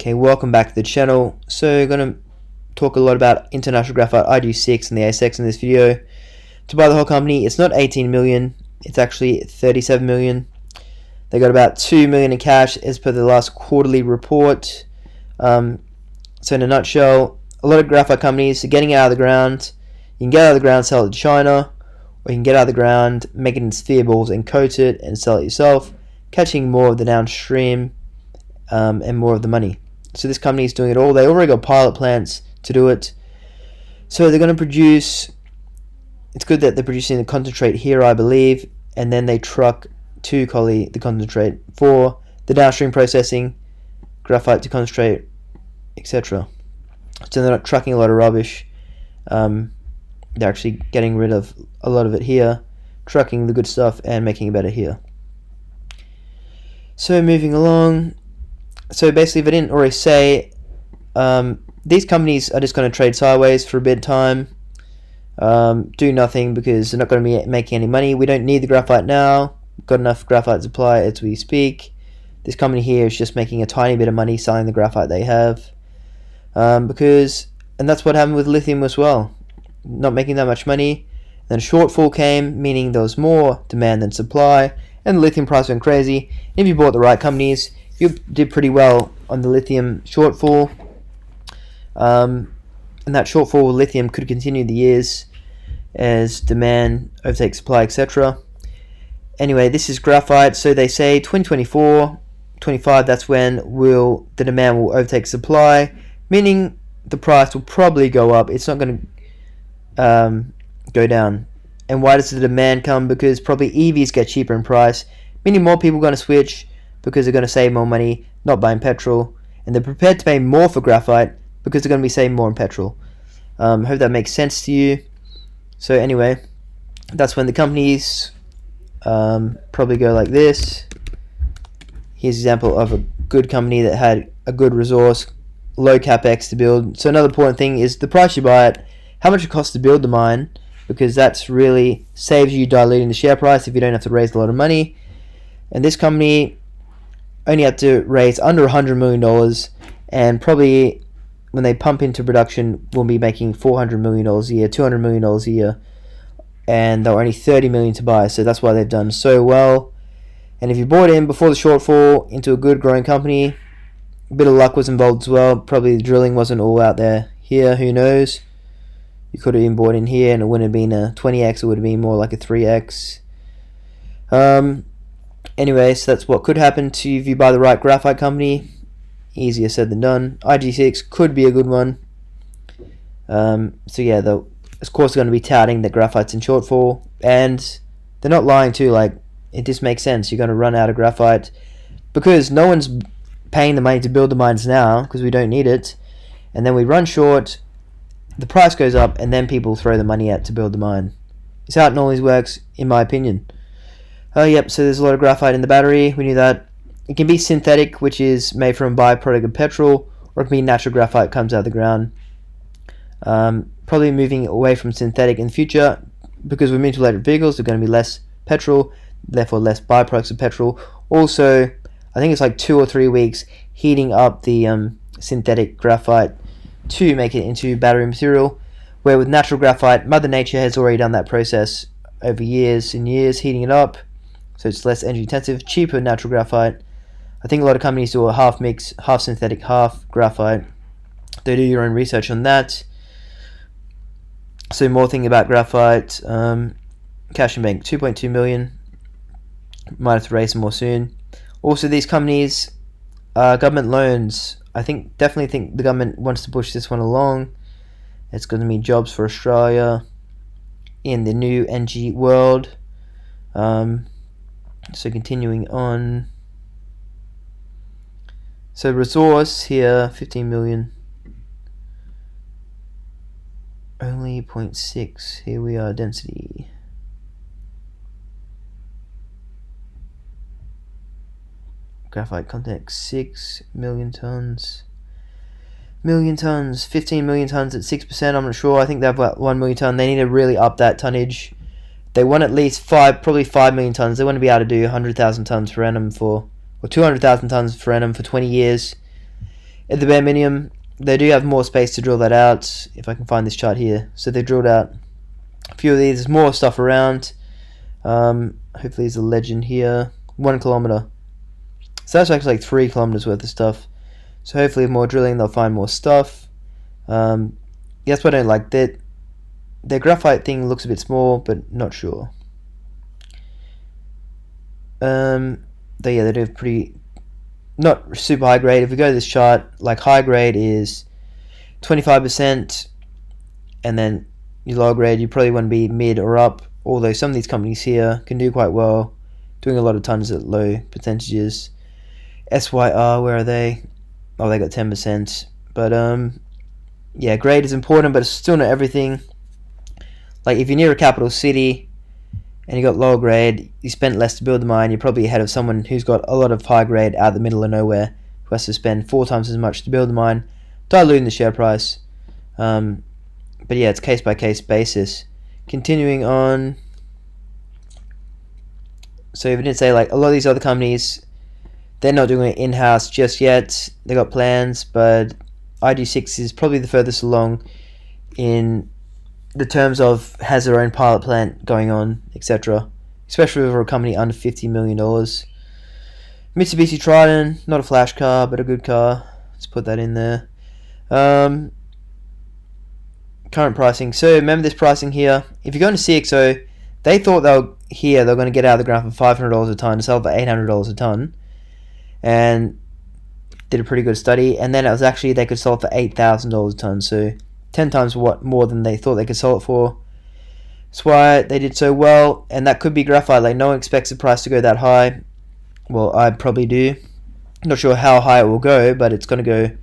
Okay, welcome back to the channel. So I'm going to talk a lot about International Graphite IG6 and the ASX in this video. To buy the whole company, it's not 18 million, it's actually 37 million. They got about 2 million in cash as per the last quarterly report. So in a nutshell, a lot of graphite companies are getting out of the ground. You can get out of the ground, sell it to China, or you can get out of the ground, make it into sphere balls and coat it and sell it yourself, catching more of the downstream and more of the money. So this company is doing it all. They already got pilot plants to do it. So they're going to produce, it's good that they're producing the concentrate here, I believe, and then they truck to Collie the concentrate for the downstream processing, graphite to concentrate, etc. So they're not trucking a lot of rubbish. They're actually getting rid of a lot of it here, trucking the good stuff and making it better here. So moving along. So basically, if I didn't already say, these companies are just going to trade sideways for a bit of time, do nothing because they're not going to be making any money. We don't need the graphite now. We've got enough graphite supply as we speak. This company here is just making a tiny bit of money selling the graphite they have, and that's what happened with lithium as well. Not making that much money. Then a shortfall came, meaning there was more demand than supply, and the lithium price went crazy. If you bought the right companies, you did pretty well on the lithium shortfall, and that shortfall with lithium could continue the years as demand overtakes supply, etc. Anyway, this is graphite. So they say 2024, 25. That's when the demand will overtake supply, meaning the price will probably go up. It's not going to go down. And why does the demand come? Because probably EVs get cheaper in price, meaning more people are going to switch because they're going to save more money not buying petrol, and they're prepared to pay more for graphite because they're going to be saving more on petrol. Hope that makes sense to you. So anyway, that's when the companies probably go like this. Here's an example of a good company that had a good resource, low capex to build. So another important thing is the price you buy it, how much it costs to build the mine, because that's really saves you diluting the share price if you don't have to raise a lot of money. And this company only had to raise under $100 million, and probably when they pump into production will be making $400 million a year, $200 million a year, and there were only $30 million to buy, so that's why they've done so well. And if you bought in before the shortfall into a good growing company, a bit of luck was involved as well. Probably the drilling wasn't all out there here, who knows. You could have been bought in here and it wouldn't have been a 20x, it would have been more like a 3x. Anyway, so that's what could happen to you if you buy the right graphite company. Easier said than done. IG6 could be a good one. So yeah, of course they're going to be touting that graphite's in shortfall, and they're not lying too. Like, it just makes sense. You're going to run out of graphite because no one's paying the money to build the mines now because we don't need it, and then we run short, the price goes up, and then people throw the money out to build the mine. It's how it normally works, in my opinion. Yep, so there's a lot of graphite in the battery. We knew that. It can be synthetic, which is made from a byproduct of petrol, or it can be natural graphite comes out of the ground. Probably moving away from synthetic in the future because we're moving to electric vehicles. There's going to be less petrol, therefore less byproducts of petrol. Also, I think it's like 2 or 3 weeks heating up the synthetic graphite to make it into battery material, where with natural graphite, Mother Nature has already done that process over years and years, heating it up, so it's less energy intensive, cheaper natural graphite. I think a lot of companies do a half mix, half synthetic, half graphite. They do your own research on that. So more thing about graphite, cash in bank 2.2 million, might have to raise some more soon. Also, these companies, government loans, definitely think the government wants to push this one along. It's going to mean jobs for Australia in the new energy world. So continuing on. So resource here, 15 million. Only 0.6. Here we are, density. Graphite content, 6 million tons. 15 million tons at 6%. I'm not sure. I think they have about 1 million ton. They need to really up that tonnage. They want at least probably 5 million tons. They want to be able to do 100,000 tons per annum or 200,000 tons per annum for 20 years. At the bare minimum, they do have more space to drill that out, if I can find this chart here. So they drilled out a few of these. There's more stuff around. Hopefully there's a legend here. 1 kilometer. So that's actually like 3 kilometers worth of stuff. So hopefully with more drilling they'll find more stuff. That's what I don't like. Their graphite thing looks a bit small, but not sure. They do have pretty, not super high grade. If we go to this chart, like high grade is 25%, and then your low grade you probably want to be mid or up, although some of these companies here can do quite well, doing a lot of tons at low percentages. SYR, where are they? Oh, they got 10%. But yeah, grade is important, but it's still not everything. Like if you're near a capital city and you got lower grade, you spent less to build the mine, you're probably ahead of someone who's got a lot of high grade out the middle of nowhere, who has to spend 4 times as much to build the mine, diluting the share price. But yeah, it's case by case basis. Continuing on, so if I didn't say, like a lot of these other companies, they're not doing it in-house just yet. They got plans, but IG6 is probably the furthest along in the terms of has their own pilot plant going on, etc. Especially for a company under $50 million. Mitsubishi Triton, not a flash car, but a good car. Let's put that in there. Current pricing. So remember this pricing here. If you go into CXO, they thought they're going to get out of the ground for $500 a ton, sell for $800 a ton, and did a pretty good study. And then it was actually they could sell it for $8,000 a ton. So 10 times more than they thought they could sell it for. That's why they did so well, and that could be graphite. Like no one expects the price to go that high. Well, I probably do. Not sure how high it will go, but it's going to go a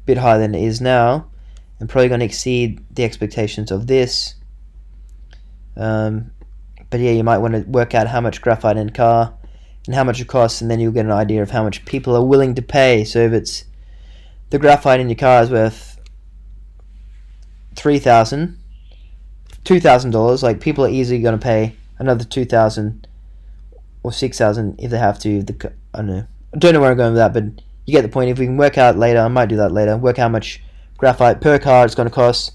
bit higher than it is now, and probably going to exceed the expectations of this. But yeah, you might want to work out how much graphite in a car and how much it costs, and then you'll get an idea of how much people are willing to pay. So if it's the graphite in your car is worth $3,000, $2,000, like people are easily going to pay another $2,000 or $6,000 if they have to. I don't know where I'm going with that, but you get the point. If we can work out later, I might do that later, work out how much graphite per car it's going to cost,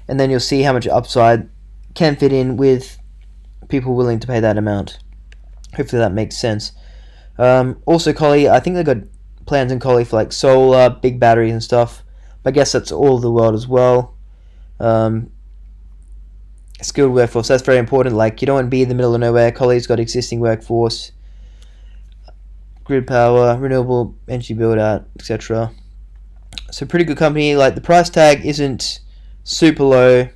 and then you'll see how much upside can fit in with people willing to pay that amount. Hopefully that makes sense. Also Collie, I think they've got plans in Collie for like solar, big batteries and stuff, but I guess that's all the world as well. Skilled workforce, that's very important. Like you don't want to be in the middle of nowhere. Collie's got existing workforce, grid power, renewable energy build out, etc. So pretty good company. Like the price tag isn't super low.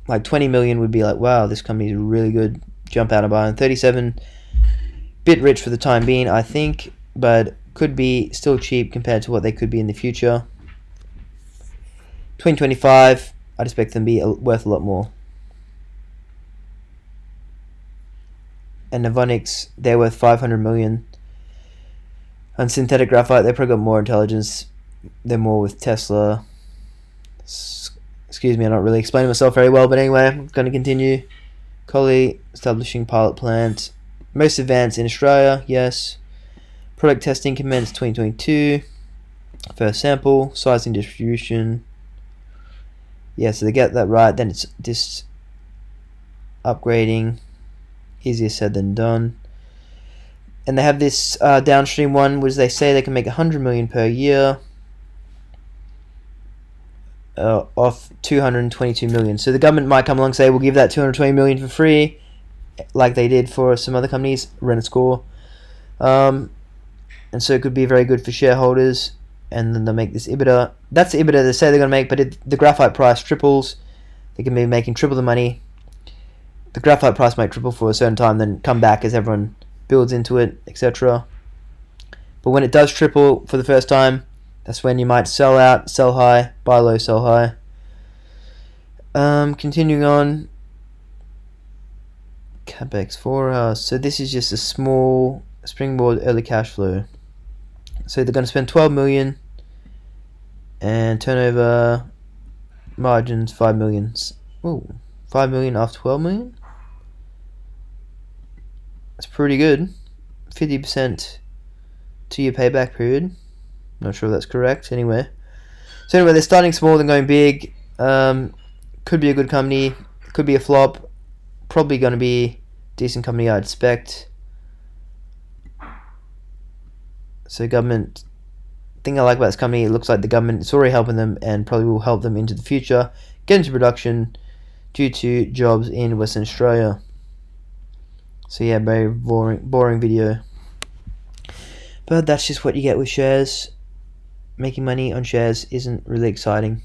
Like 20 million would be like, wow, this company is really good, jump out and buy. And 37, bit rich for the time being, I think, but could be still cheap compared to what they could be in the future. 2025, I'd expect them to be worth a lot more. And Novonix, they're worth 500 million. On synthetic graphite, they probably got more intelligence. They're more with Tesla. Excuse me, I'm not really explaining myself very well, but anyway, I'm going to continue. Collie, establishing pilot plant. Most advanced in Australia, yes. Product testing commenced 2022. First sample, sizing distribution. Yeah, so they get that right, then it's just upgrading. Easier said than done. And they have this downstream one, which they say they can make 100 million per year off 222 million. So the government might come along and say, we'll give that 220 million for free, like they did for some other companies, rent a score. And so it could be very good for shareholders. And then they'll make this EBITDA. That's the EBITDA they say they're going to make, but the graphite price triples. They can be making triple the money. The graphite price might triple for a certain time, then come back as everyone builds into it, etc. But when it does triple for the first time, that's when you might sell out, sell high, buy low, sell high. Continuing on. CapEx 4 hours. So this is just a small springboard early cash flow. So they're going to spend 12 million and turnover margins 5 million. Ooh, 5 million after 12 million? That's pretty good. 50% 2-year payback period. Not sure if that's correct. Anyway, So anyway, they're starting small, then going big. Could be a good company, could be a flop. Probably going to be a decent company, I'd expect. So government, thing I like about this company, it looks like the government is already helping them and probably will help them into the future get into production due to jobs in Western Australia. So yeah, very boring video. But that's just what you get with shares. Making money on shares isn't really exciting.